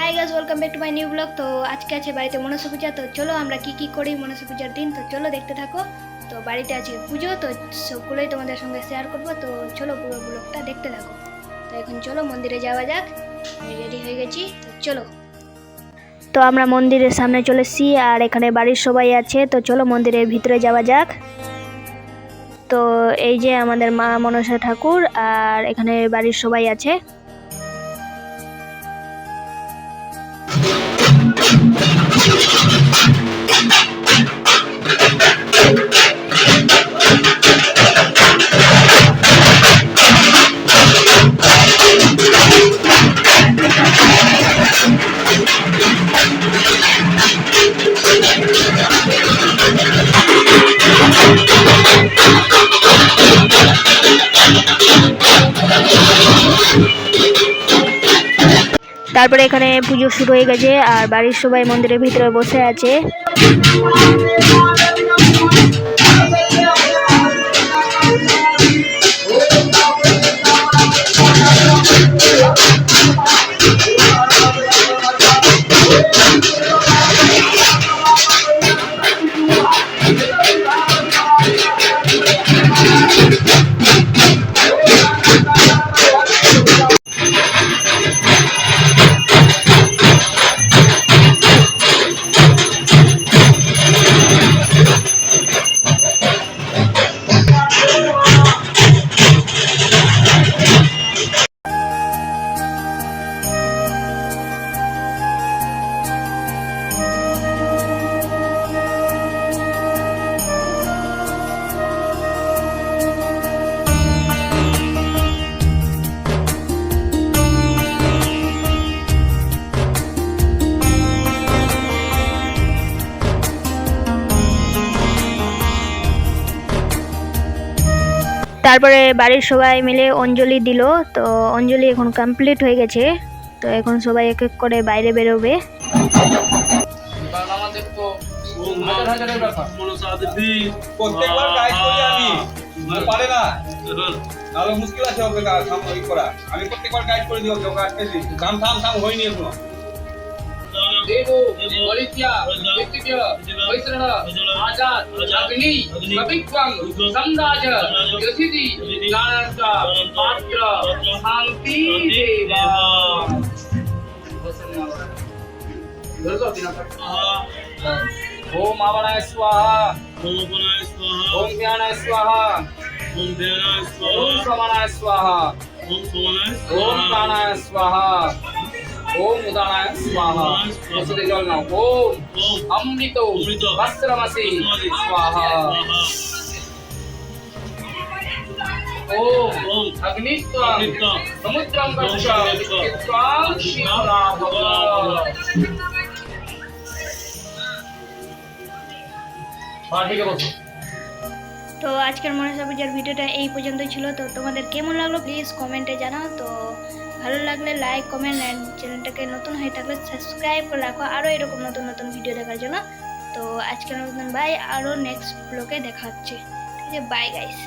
Hi guys, welcome back to my new blog. তো আজকে আছে বাড়িতে মনসা পূজা। তো চলো আমরা কি করি মনসা পূজার দিন, তো চলো দেখতে থাকো। তো বাড়িতে আছে পুজো, তো সবগুলোই তোমাদের সঙ্গে শেয়ার করবো। তো চলো পুরো ব্লগটা দেখতে থাকো। তো এখন চলো মন্দিরে যাওয়া যাক। আমি রেডি হয়ে গেছি, তো চলো। তো আমরা মন্দিরের সামনে চলে এসেছি, আর এখানে বাড়ির সবাই আছে। তো চলো মন্দিরের ভিতরে যাওয়া যাক। তো এই যে আমাদের মা মনসা ঠাকুর, আর এখানে বাড়ির সবাই আছে। তারপরে এখানে পুজো শুরু হয়ে গেছে, আর বাড়ির সবাই মন্দিরের ভিতরে বসে আছে। তারপরে বাড়ির সবাই মিলে অঞ্জলি দিল। তো অঞ্জলি এখন কমপ্লিট হয়ে গেছে। তো এখন সবাই এক এক করে বাইরে বেরোবে। देवो बलित्या वित्तिक्य वैश्रः आजात अग्नि कवित्वं सम्राज यथिति ज्ञानस्य पात्र शान्ति देवा। ओम आवनाय स्वाहा, ओम ज्ञानाय स्वाहा, ओम समानाय स्वाहा, ओम प्राणाय स्वाहा, ओम उदानाय स्वाहा। वसुदे जल नाम ओम अमृतो वस्त्रमसि स्वाहा। ओम अग्नित्वं समुद्रं गच्छ विद्युत्वं शीतलाभव। ঠিক আছে। তো আজকের মনসা পূজার ভিডিওটা এই পর্যন্তই ছিল। তো তোমাদের কেমন লাগলো প্লিজ কমেন্টে জানাও। তো ভালো লাগলে লাইক কমেন্ট, অ্যান্ড চ্যানেলটাকে নতুন হয়ে থাকলে সাবস্ক্রাইব করে রাখো আরও এরকম নতুন নতুন ভিডিও দেখার জন্য। তো আজকের মতন বাই, আরও নেক্সট ব্লগে দেখা হচ্ছে। ঠিক আছে, বাই গাইস।